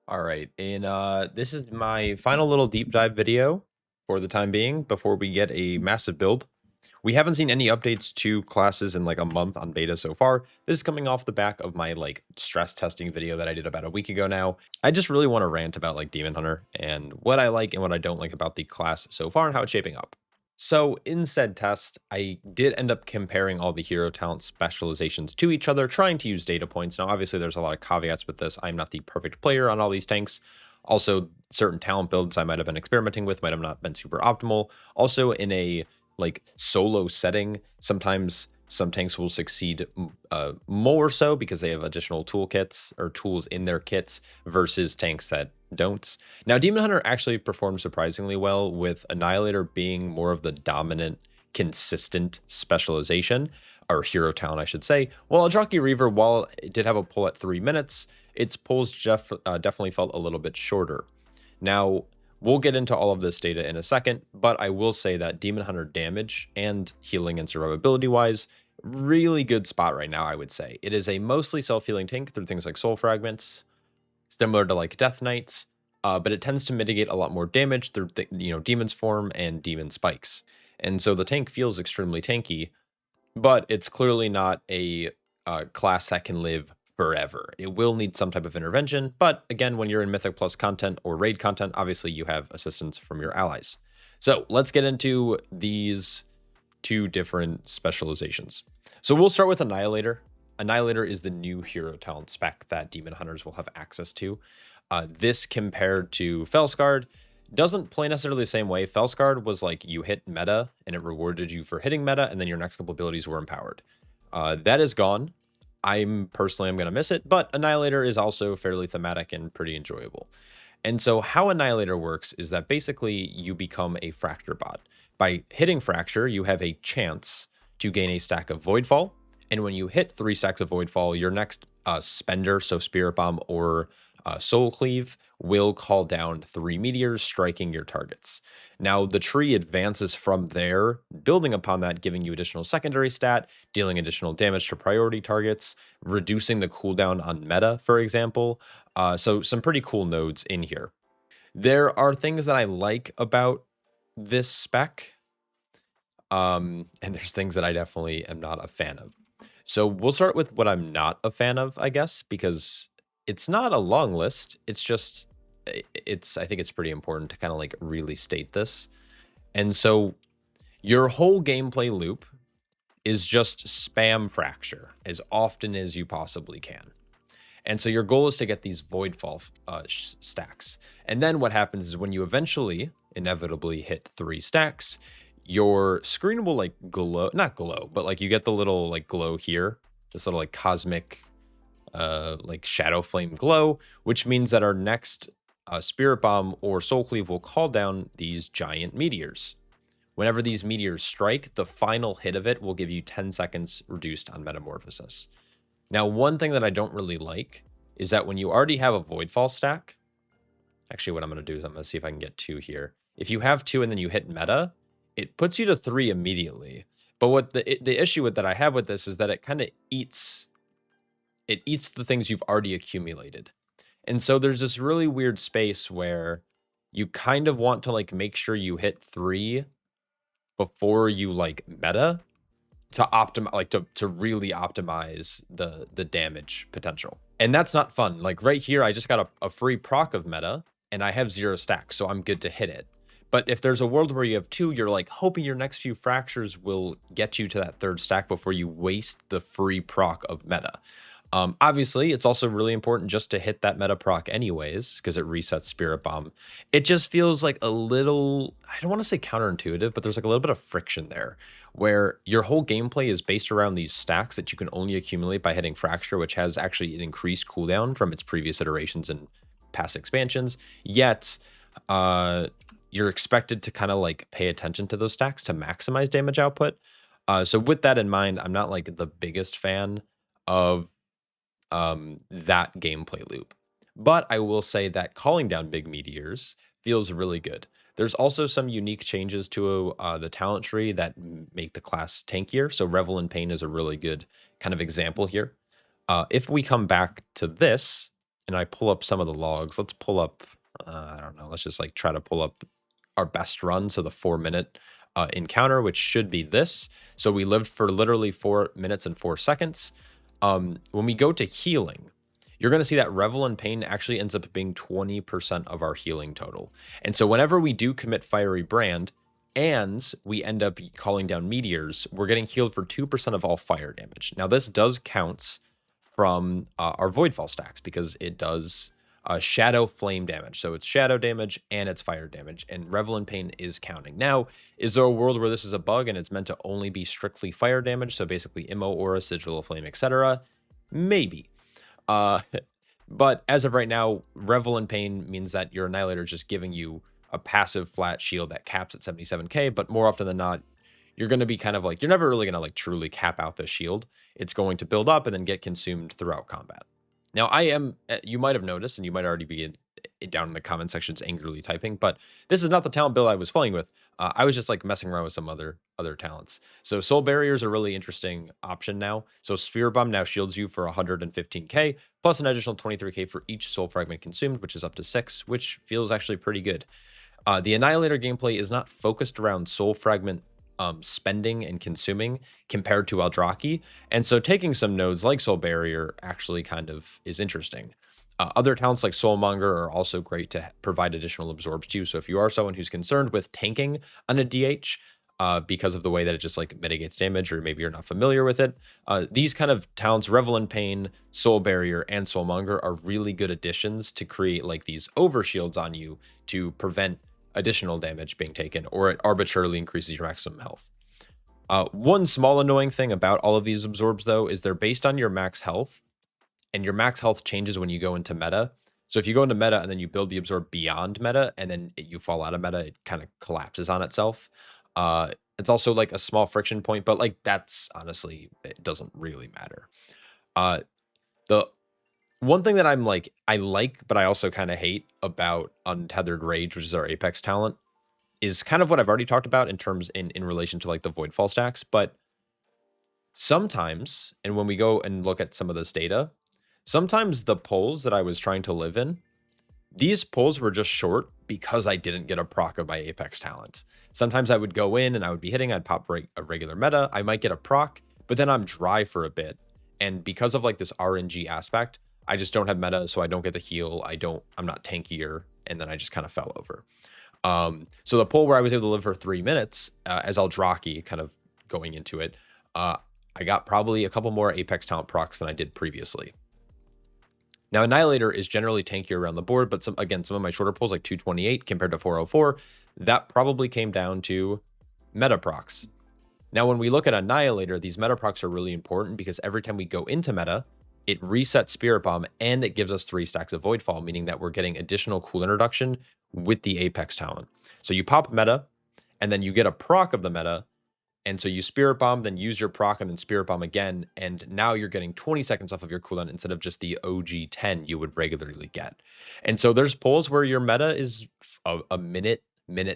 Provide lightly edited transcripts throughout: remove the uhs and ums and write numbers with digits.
All right, and this is my final little deep dive video for the time being before we get a massive build. We haven't seen any updates to classes in like a month on beta so far. This is coming off the back of my like stress testing video that I did about a week ago now. I just really want to rant about like Demon Hunter and what I like and what I don't like about the class so far and how it's shaping up. So in said test, I did end up comparing all the hero talent specializations to each other, trying to use data points. Now, obviously, there's a lot of caveats with this. I'm not the perfect player on all these tanks. Also, certain talent builds I might have been experimenting with might have not been super optimal. Also, in a like solo setting, sometimes some tanks will succeed more so because they have additional toolkits or tools in their kits versus tanks that don't. Now, Demon Hunter actually performed surprisingly well with Annihilator being more of the dominant, consistent specialization, or hero talent, I should say. While Aldrachi Reaver, while it did have a pull at 3 minutes, its pulls definitely felt a little bit shorter. Now, we'll get into all of this data in a second, but I will say that Demon Hunter damage and healing and survivability wise, really good spot right now, I would say. It is a mostly self-healing tank through things like soul fragments, similar to like Death Knights, but it tends to mitigate a lot more damage through Demon's Form and Demon Spikes. And so the tank feels extremely tanky, but it's clearly not a class that can live forever. It will need some type of intervention, but again, when you're in Mythic Plus content or raid content, obviously you have assistance from your allies. So let's get into these two different specializations. So we'll start with Annihilator. Annihilator is the new hero talent spec that Demon Hunters will have access to. This compared to Fellsguard doesn't play necessarily the same way. Fellsguard was like you hit meta and it rewarded you for hitting meta, and then your next couple abilities were empowered. That is gone. I'm going to miss it, but Annihilator is also fairly thematic and pretty enjoyable. And so how Annihilator works is that basically you become a Fracture bot. By hitting Fracture, you have a chance to gain a stack of Voidfall, and when you hit 3 stacks of Voidfall, your next spender, so Spirit Bomb or Soul Cleave, will call down 3 meteors, striking your targets. Now, the tree advances from there, building upon that, giving you additional secondary stat, dealing additional damage to priority targets, reducing the cooldown on meta, for example. So some pretty cool nodes in here. There are things that I like about this spec, and there's things that I definitely am not a fan of. So we'll start with what I'm not a fan of, I guess, because it's not a long list. It's just, I think it's pretty important to kind of like really state this. And so your whole gameplay loop is just spam Fracture as often as you possibly can. And so your goal is to get these Voidfall stacks. And then what happens is when you eventually, inevitably hit 3 stacks, your screen will like glow, not glow, but like you get the little like glow here, this little like cosmic like shadow flame glow, which means that our next Spirit Bomb or Soul Cleave will call down these giant meteors. Whenever these meteors strike, the final hit of it will give you 10 seconds reduced on Metamorphosis. Now, one thing that I don't really like is that when you already have a Voidfall stack, actually what I'm going to do is I'm going to see if I can get 2 here. If you have 2 and then you hit meta, it puts you to 3 immediately. But what the issue with that I have with this is that it kind of eats the things you've already accumulated. And so there's this really weird space where you kind of want to like make sure you hit 3 before you like meta to optimize, like to really optimize the damage potential. And that's not fun. Like right here, I just got a free proc of meta and I have 0 stacks, so I'm good to hit it. But if there's a world where you have 2, you're like hoping your next few fractures will get you to that 3rd stack before you waste the free proc of meta. Obviously, it's also really important just to hit that meta proc anyways, because it resets Spirit Bomb. It just feels like a little, I don't want to say counterintuitive, but there's like a little bit of friction there, where your whole gameplay is based around these stacks that you can only accumulate by hitting Fracture, which has actually an increased cooldown from its previous iterations and past expansions, yet you're expected to kind of like pay attention to those stacks to maximize damage output. So with that in mind, I'm not like the biggest fan of that gameplay loop. But I will say that calling down big meteors feels really good. There's also some unique changes to the talent tree that make the class tankier. So Revel in Pain is a really good kind of example here. If we come back to this, and I pull up some of the logs, let's pull up, I don't know, let's just like try to pull up our best run. So the 4-minute encounter, which should be this. So we lived for literally 4 minutes and 4 seconds. When we go to healing, you're going to see that Revel in Pain actually ends up being 20% of our healing total. And so whenever we do commit Fiery Brand and we end up calling down meteors, we're getting healed for 2% of all fire damage. Now this does counts from our Voidfall stacks because it does shadow flame damage. So it's shadow damage and it's fire damage, and Revel in Pain is counting. Now, is there a world where this is a bug and it's meant to only be strictly fire damage? So basically Immo, Aura, Sigil of Flame, etc. Maybe. But as of right now, Revel in Pain means that your Annihilator is just giving you a passive flat shield that caps at 77k, but more often than not, you're going to be kind of like, you're never really going to like truly cap out the shield. It's going to build up and then get consumed throughout combat. Now, I am, you might have noticed, and you might already be down in the comment sections angrily typing, but this is not the talent build I was playing with. I was just like messing around with some other talents. So Soul Barrier is a really interesting option now. So Spirit Bomb now shields you for 115k, plus an additional 23k for each Soul Fragment consumed, which is up to 6, which feels actually pretty good. The Annihilator gameplay is not focused around Soul Fragment spending and consuming compared to Aldrachi, and so taking some nodes like Soul Barrier actually kind of is interesting. Other talents like Soulmonger are also great to provide additional absorbs to you. So if you are someone who's concerned with tanking on a DH because of the way that it just like mitigates damage, or maybe you're not familiar with it, these kind of talents, Revel in Pain, Soul Barrier, and Soulmonger, are really good additions to create like these overshields on you to prevent additional damage being taken, or it arbitrarily increases your maximum health. One small annoying thing about all of these absorbs, though, is they're based on your max health, and your max health changes when you go into meta. So if you go into meta and then you build the absorb beyond meta, and then you fall out of meta, it kind of collapses on itself. It's also like a small friction point, but like that's honestly, it doesn't really matter. The one thing that I'm like, I like, but I also kind of hate about Untethered Rage, which is our Apex talent, is kind of what I've already talked about in terms in relation to like the Voidfall stacks. But sometimes, and when we go and look at some of this data, sometimes the polls that I was trying to live in, these polls were just short because I didn't get a proc of my Apex talent. Sometimes I would go in and I would be hitting, I'd pop a regular meta, I might get a proc, but then I'm dry for a bit. And because of like this RNG aspect, I just don't have meta, so I don't get the heal. I'm not tankier, and then I just kind of fell over. So the poll where I was able to live for 3 minutes, as Aldrachi kind of going into it, I got probably a couple more Apex talent procs than I did previously. Now, Annihilator is generally tankier around the board, but some of my shorter pulls, like 228 compared to 404, that probably came down to meta procs. Now, when we look at Annihilator, these meta procs are really important because every time we go into meta, it resets Spirit Bomb and it gives us 3 stacks of Voidfall, meaning that we're getting additional cooldown reduction with the Apex talent. So you pop meta, and then you get a proc of the meta, and so you Spirit Bomb, then use your proc, and then Spirit Bomb again, and now you're getting 20 seconds off of your cooldown instead of just the OG 10 you would regularly get. And so there's pulls where your meta is a minute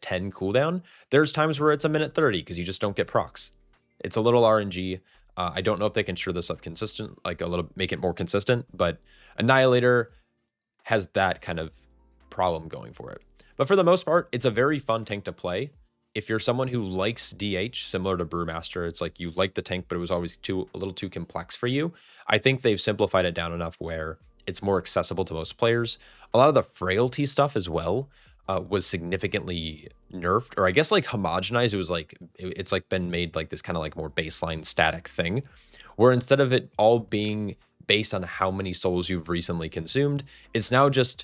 10 cooldown. There's times where it's a minute 30 because you just don't get procs. It's a little RNG. I don't know if they can sure this up consistent, like a little, make it more consistent, but Annihilator has that kind of problem going for it. But for the most part, it's a very fun tank to play. If you're someone who likes DH, similar to Brewmaster, it's like you like the tank, but it was always a little too complex for you. I think they've simplified it down enough where it's more accessible to most players. A lot of the frailty stuff as well was significantly nerfed, or I guess like homogenized. It was like, it's like been made like this kind of like more baseline static thing, where instead of it all being based on how many souls you've recently consumed, it's now just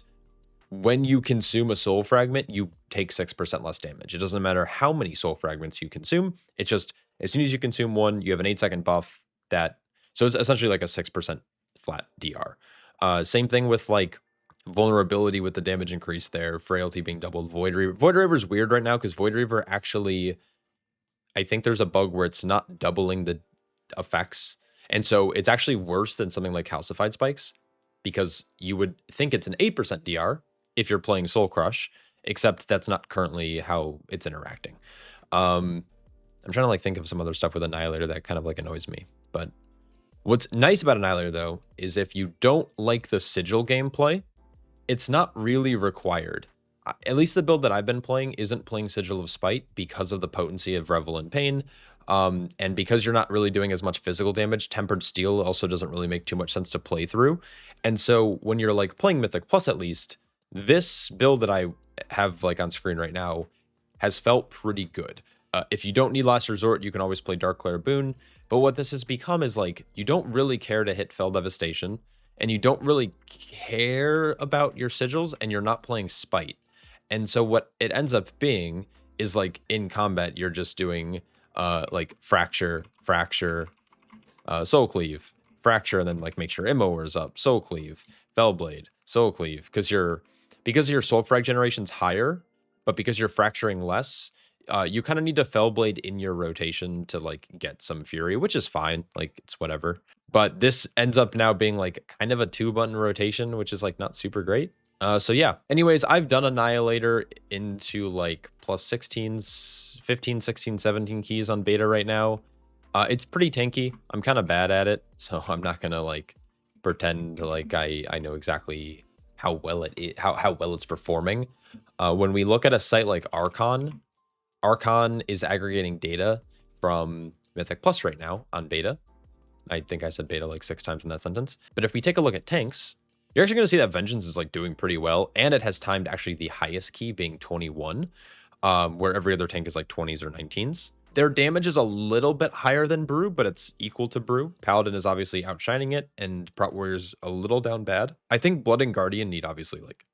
when you consume a soul fragment, you take 6% less damage. It doesn't matter how many soul fragments you consume. It's just as soon as you consume one, you have an 8-second buff that, so it's essentially like a 6% flat DR. Same thing with like vulnerability with the damage increase there, frailty being doubled, Void Reaver. Void Reaver is weird right now because Void Reaver actually, I think there's a bug where it's not doubling the effects. And so it's actually worse than something like Calcified Spikes, because you would think it's an 8% DR if you're playing Soul Crush, except that's not currently how it's interacting. I'm trying to like think of some other stuff with Annihilator that kind of like annoys me, but What's nice about Annihilator, though, is if you don't like the sigil gameplay, it's not really required. At least the build that I've been playing isn't playing Sigil of Spite because of the potency of Revel in Pain. And because you're not really doing as much physical damage, Tempered Steel also doesn't really make too much sense to play through. And so when you're like playing Mythic Plus, at least, this build that I have like on screen right now has felt pretty good. If you don't need Last Resort, you can always play Darkglare Boon. But what this has become is like, you don't really care to hit Fell Devastation, and you don't really care about your sigils, and you're not playing Spite. And so what it ends up being is like in combat, you're just doing like Fracture, Soul Cleave, Fracture, and then like make sure Immo is up, Soul Cleave, Fellblade, Soul Cleave, because your Soul Frag generation's higher, but because you're fracturing less, you kind of need to Fellblade in your rotation to like get some Fury, which is fine, like it's whatever. But this ends up now being like kind of a 2-button rotation, which is like not super great. So yeah, anyways, I've done Annihilator into like plus 16s, 15, 16, 17 keys on beta right now. It's pretty tanky. I'm kind of bad at it, so I'm not gonna like pretend like I know exactly how well it is, how well it's performing. When we look at a site like Archon is aggregating data from Mythic Plus right now on beta. I think I said beta like 6 times in that sentence. But if we take a look at tanks, you're actually going to see that Vengeance is like doing pretty well, and it has timed actually the highest key being 21, where every other tank is like 20s or 19s. Their damage is a little bit higher than Brew, but it's equal to Brew. Paladin is obviously outshining it, and Prot Warrior's a little down bad. I think Blood and Guardian need obviously like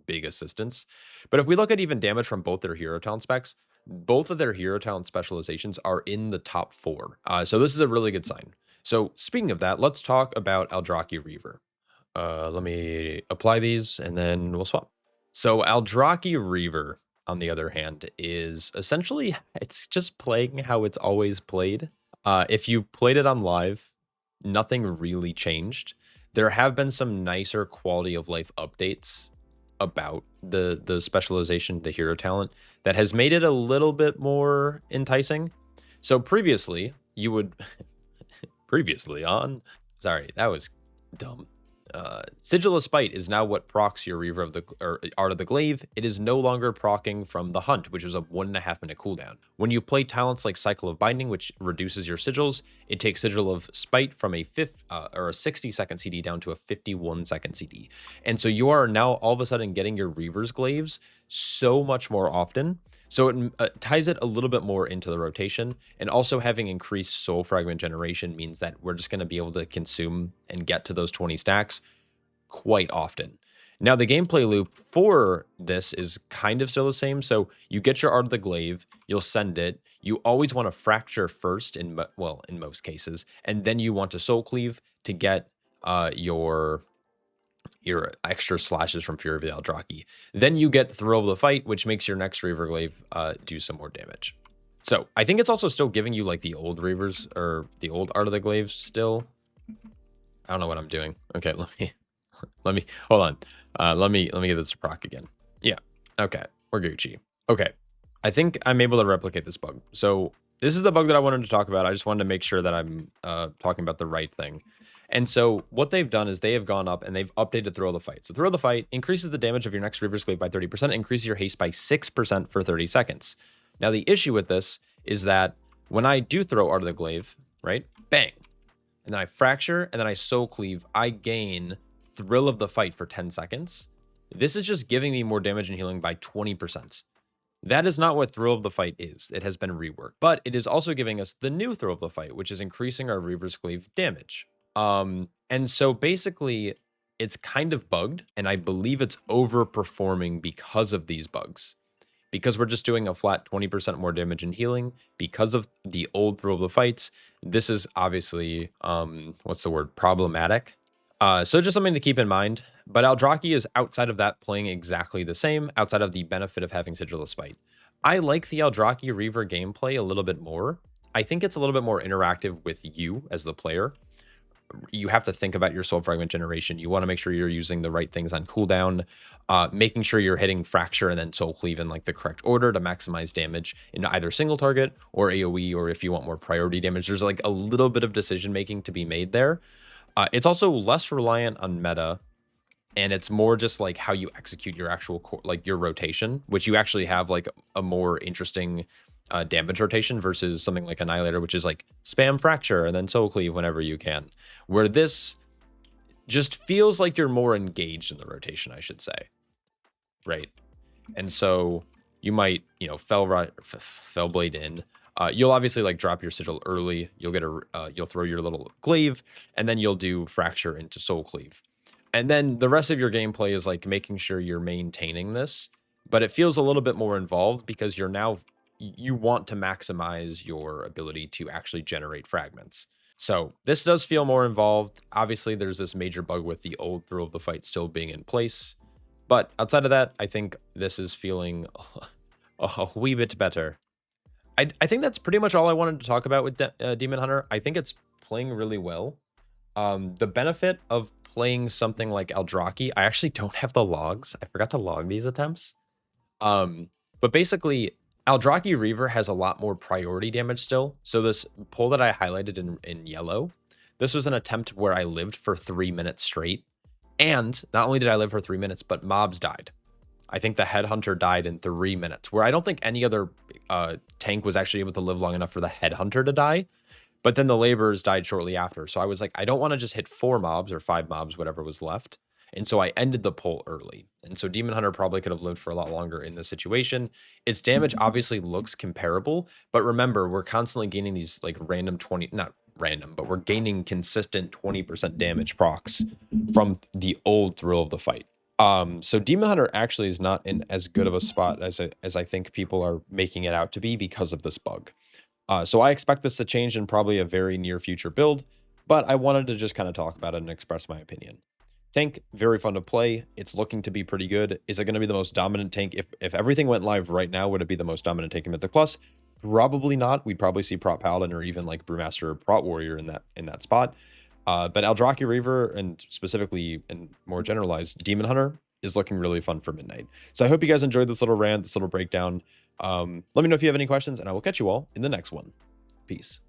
big assistance. But if we look at even damage from both their hero talent specs, both of their hero talent specializations are in the top 4. So this is a really good sign. So speaking of that, let's talk about Aldrachi Reaver. Let me apply these and then we'll swap. So Aldrachi Reaver, on the other hand, is essentially, it's just playing how it's always played. If you played it on live, nothing really changed. There have been some nicer quality of life updates about the specialization, the hero talent, that has made it a little bit more enticing. So previously, you would... previously on... Sorry, that was dumb. Sigil of Spite is now what procs your Reaver of the Art of the Glaive. It is no longer procking from the Hunt, which is a 1.5 minute cooldown. When you play talents like Cycle of Binding, which reduces your sigils, it takes Sigil of Spite from a 60-second CD down to a 51-second CD. And so you are now all of a sudden getting your Reaver's Glaives so much more often. So it ties it a little bit more into the rotation, and also having increased soul fragment generation means that we're just going to be able to consume and get to those 20 stacks quite often. Now, the gameplay loop for this is kind of still the same. So you get your Art of the Glaive, you'll send it. You always want to Fracture first, in most cases, and then you want to Soul Cleave to get your extra slashes from Fury of the Aldrachi. Then you get Thrill of the Fight, which makes your next Reaver Glaive do some more damage. So I think it's also still giving you like the old Reavers, or the old Art of the Glaives still. I don't know what I'm doing. Okay, let me hold on. Let me get this to proc again. Yeah. Okay, we're Gucci. Okay, I think I'm able to replicate this bug. So this is the bug that I wanted to talk about. I just wanted to make sure that I'm talking about the right thing. And so what they've done is they have gone up and they've updated Thrill of the Fight. So Thrill of the Fight increases the damage of your next Reaver's Glaive by 30%, increases your haste by 6% for 30 seconds. Now, the issue with this is that when I do throw Art of the Glaive, right, bang, and then I Fracture, and then I Soul Cleave, I gain Thrill of the Fight for 10 seconds. This is just giving me more damage and healing by 20%. That is not what Thrill of the Fight is. It has been reworked. But it is also giving us the new Thrill of the Fight, which is increasing our Reaver's Glaive damage. And so basically it's kind of bugged, and I believe it's overperforming because of these bugs. Because we're just doing a flat 20% more damage and healing because of the old Thrill of the Fights. This is obviously, what's the word, problematic. So just something to keep in mind. But Aldrachi is outside of that playing exactly the same, outside of the benefit of having Sigil of Spite. I like the Aldrachi Reaver gameplay a little bit more. I think it's a little bit more interactive with you as the player. You have to think about your soul fragment generation. You want to make sure you're using the right things on cooldown, making sure you're hitting fracture and then soul cleave in like the correct order to maximize damage in either single target or AoE, or if you want more priority damage. There's like a little bit of decision making to be made there. It's also less reliant on meta, and it's more just like how you execute your actual like your rotation, which you actually have like a more interesting damage rotation versus something like Annihilator, which is like spam fracture and then soul cleave whenever you can, where this just feels like you're more engaged in the rotation, I should say, right? And so you might, you know, fell blade in. You'll obviously like drop your sigil early. You'll get you'll throw your little glaive, and then you'll do fracture into soul cleave. And then the rest of your gameplay is like making sure you're maintaining this, but it feels a little bit more involved because you want to maximize your ability to actually generate fragments. So this does feel more involved. Obviously, there's this major bug with the old thrill of the fight still being in place. But outside of that, I think this is feeling a wee bit better. I think that's pretty much all I wanted to talk about with Demon Hunter. I think it's playing really well. The benefit of playing something like Aldrachi, I actually don't have the logs. I forgot to log these attempts. But basically, Aldrachi Reaver has a lot more priority damage still. So this pull that I highlighted in yellow, this was an attempt where I lived for 3 minutes straight. And not only did I live for 3 minutes, but mobs died. I think the Headhunter died in 3 minutes, where I don't think any other tank was actually able to live long enough for the Headhunter to die. But then the Laborers died shortly after. So I was like, I don't want to just hit 4 mobs or 5 mobs, whatever was left. And so I ended the pull early. And so Demon Hunter probably could have lived for a lot longer in this situation. Its damage obviously looks comparable. But remember, we're constantly gaining these like random 20, not random, but we're gaining consistent 20% damage procs from the old thrill of the fight. So Demon Hunter actually is not in as good of a spot as I think people are making it out to be because of this bug. So I expect this to change in probably a very near future build, but I wanted to just kind of talk about it and express my opinion. Tank, very fun to play. It's looking to be pretty good. Is it going to be the most dominant tank? If everything went live right now, would it be the most dominant tank in Mythic Plus? Probably not. We'd probably see Prot Paladin or even like Brewmaster or Prot Warrior in that spot. But Aldrachi Reaver, and specifically and more generalized, Demon Hunter is looking really fun for Midnight. So I hope you guys enjoyed this little rant, this little breakdown. Let me know if you have any questions, and I will catch you all in the next one. Peace.